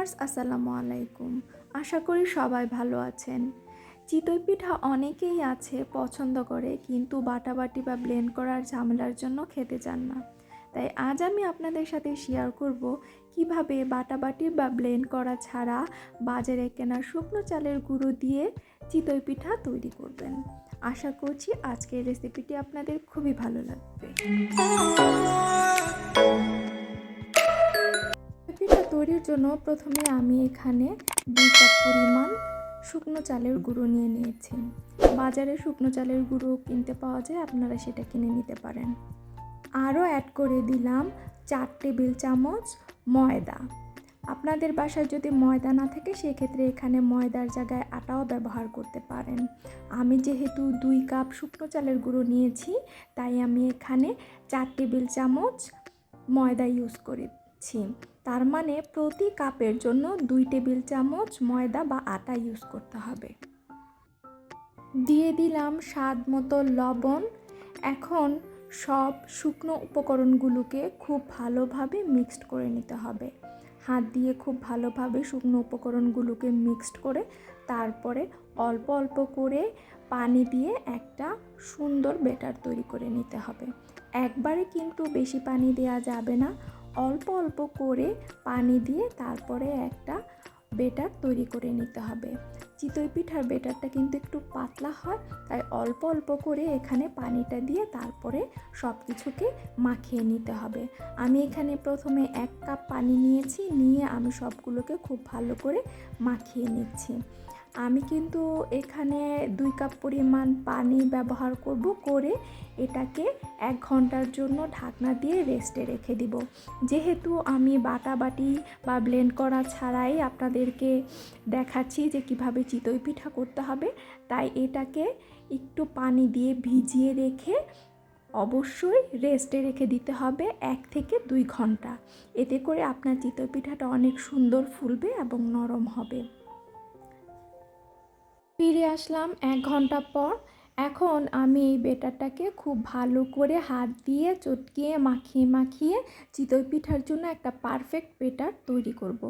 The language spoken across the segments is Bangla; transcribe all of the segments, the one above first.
ভিউয়ার্স আসসালামু আলাইকুম। আশা করি সবাই ভালো আছেন। চিতই পিঠা অনেকেই আছে পছন্দ করে, কিন্তু বাটাবাটি বা ব্লেন্ড করার ঝামেলার জন্য খেতে চান না। তাই আজ আমি আপনাদের সাথে শেয়ার করব কিভাবে বাটাবাটি বা ব্লেন্ড করা ছাড়া বাজারে কেনা শুকনো চালের গুঁড়ো দিয়ে চিতই পিঠা তৈরি করবেন। আশা করছি আজকের রেসিপিটি আপনাদের খুবই ভালো লাগবে। পিঠা তৈরির জন্য প্রথমে আমি এখানে 2 কাপ পরিমাণ শুকনো চালের গুঁড়ো নিয়ে নিয়েছি। বাজারে শুকনো চালের গুঁড়ো কিনতে পাওয়া যায়, আপনারা সেটা কিনে নিতে পারেন। আরও অ্যাড করে দিলাম 4 টেবিল চামচ ময়দা। আপনাদের বাসায় যদি ময়দা না থাকে সেক্ষেত্রে এখানে ময়দার জায়গায় আটাও ব্যবহার করতে পারেন। আমি যেহেতু 2 কাপ শুকনো চালের গুঁড়ো নিয়েছি, তাই আমি এখানে 4 টেবিল চামচ ময়দা ইউজ করেছি। তার মানে প্রতি কাপের জন্য 2 টেবিল চামচ ময়দা বা আটা ইউজ করতে হবে। দিয়ে দিলাম স্বাদ মতো লবণ। এখন সব শুকনো উপকরণগুলোকে খুব ভালোভাবে মিক্সড করে নিতে হবে। হাত দিয়ে খুব ভালোভাবে শুকনো উপকরণগুলোকে মিক্সড করে তারপরে অল্প অল্প করে পানি দিয়ে একটা সুন্দর ব্যাটার তৈরি করে নিতে হবে। একবারে কিন্তু বেশি পানি দেওয়া যাবে না, অল্প অল্প করে পানি দিয়ে তারপরে একটা ব্যাটার তৈরি করে নিতে হবে। চিতই পিঠার ব্যাটারটা কিন্তু একটু পাতলা হয়, তাই অল্প অল্প করে এখানে পানিটা দিয়ে তারপরে সব কিছুকে মাখিয়ে নিতে হবে। আমি এখানে প্রথমে 1 কাপ পানি নিয়েছি, নিয়ে আমি সবগুলোকে খুব ভালো করে মাখিয়ে নিচ্ছি। আমি কিন্তু এখানে 2 কাপ পরিমাণ পানি ব্যবহার করে এটাকে 1 ঘন্টার জন্য ঢাকনা দিয়ে রেস্টে রেখে দিব। যেহেতু আমি বাটাবাটি বা ব্লেন্ড করা ছাড়াই আপনাদেরকে দেখাচ্ছি যে কিভাবে চিতই পিঠা করতে হবে, তাই এটাকে একটু পানি দিয়ে ভিজিয়ে রেখে অবশ্যই রেস্টে রেখে দিতে হবে 1 থেকে 2 ঘন্টা। এতে করে আপনার চিতই পিঠাটা অনেক সুন্দর ফুলবে এবং নরম হবে। ফিরে আসলাম 1 ঘন্টা পর। এখন আমি এই ব্যাটারটাকে খুব ভালো করে হাত দিয়ে চটকিয়ে মাখিয়ে চিতই পিঠার জন্য একটা পারফেক্ট ব্যাটার তৈরি করব।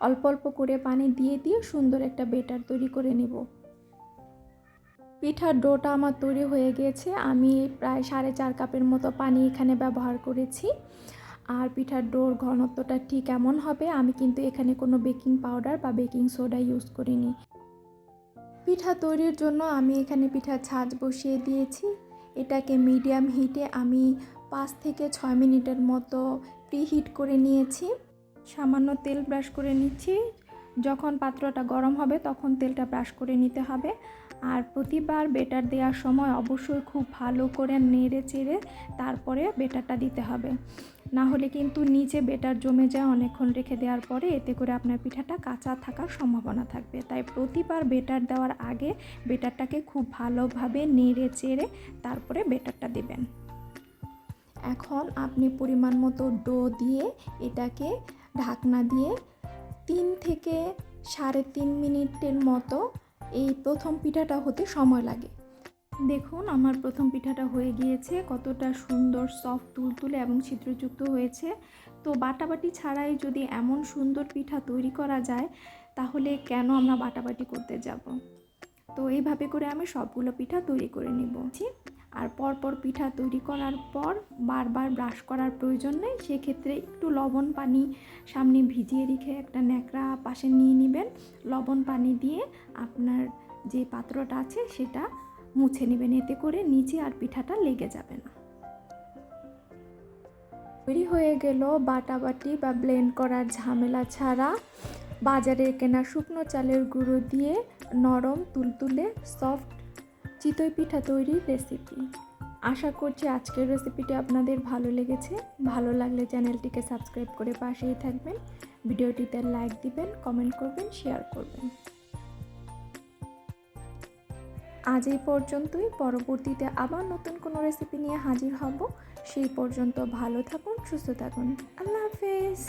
অল্প অল্প করে পানি দিয়ে সুন্দর একটা ব্যাটার তৈরি করে নেব। পিঠার ডোটা আমার তৈরি হয়ে গিয়েছে। আমি প্রায় 4.5 কাপের মতো পানি এখানে ব্যবহার করেছি। আর পিঠার ডোর ঘনত্বটা ঠিক এমন হবে। আমি কিন্তু এখানে কোনো বেকিং পাউডার বা বেকিং সোডা ইউজ করিনি। পিঠা তৈরির জন্য আমি এখানে পিঠার ছাঁচ বসিয়ে দিয়েছি। এটাকে মিডিয়াম হিটে আমি 5 থেকে 6 মিনিটের মতো প্রিহিট করে নিয়েছি। সামান্য তেল ব্রাশ করে নিচ্ছি। যখন পাত্রটা গরম হবে তখন তেলটা ব্রাশ করে নিতে হবে। আর প্রতিবার ব্যাটার দেওয়ার সময় অবশ্যই খুব ভালো করে নেড়ে চেড়ে তারপরে ব্যাটারটা দিতে হবে, না হলে কিন্তু নিচে ব্যাটার জমে যায় অনেকক্ষণ রেখে দেওয়ার পরে। এতে করে আপনার পিঠাটা কাঁচা থাকার সম্ভাবনা থাকবে। তাই প্রতিবার ব্যাটার দেওয়ার আগে ব্যাটারটাকে খুব ভালোভাবে নেড়ে চেড়ে তারপরে ব্যাটারটা দেবেন। এখন আপনি পরিমাণ মতো ডো দিয়ে এটাকে ঢাকনা দিয়ে 3 থেকে 3.5 মিনিটের মতো এই প্রথম পিঠাটা হতে সময় লাগে। দেখুন আমার প্রথম পিঠাটা হয়ে গিয়েছে, কতটা সুন্দর সফট তুলতুলে এবং ছিদ্রযুক্ত হয়েছে। তো বাটাবাটি ছাড়াই যদি এমন সুন্দর পিঠা তৈরি করা যায়, তাহলে কেন আমরা বাটাবাটি করতে যাব। তো এইভাবে করে আমি সবগুলো পিঠা তৈরি করে নেব। আর পরপর পিঠা তৈরি করার পর বারবার ব্রাশ করার প্রয়োজন নেই। সেক্ষেত্রে একটু লবণ পানি সামনে ভিজিয়ে রেখে একটা ন্যাকড়া পাশে নিয়ে নেবেন। লবণ পানি দিয়ে আপনার যে পাত্রটা আছে সেটা মুছে নেবেন, এতে করে নিচে আর পিঠাটা লেগে যাবে না। তৈরি হয়ে গেল বাটাবাটি বা ব্লেন্ড করার ঝামেলা ছাড়া বাজারে কেনা শুকনো চালের গুঁড়ো দিয়ে নরম তুলতুলে সফট চিতই পিঠা তৈরির রেসিপি। আশা করছি আজকের রেসিপিটি আপনাদের ভালো লেগেছে। ভালো লাগলে চ্যানেলটিকে সাবস্ক্রাইব করে পাশেই থাকবেন। ভিডিওটিতে লাইক দিবেন, কমেন্ট করবেন, শেয়ার করবেন। আজ এই পর্যন্তই। পরবর্তীতে আবার নতুন কোনো রেসিপি নিয়ে হাজির হব। সেই পর্যন্ত ভালো থাকুন, সুস্থ থাকুন। আল্লাহ হাফেজ।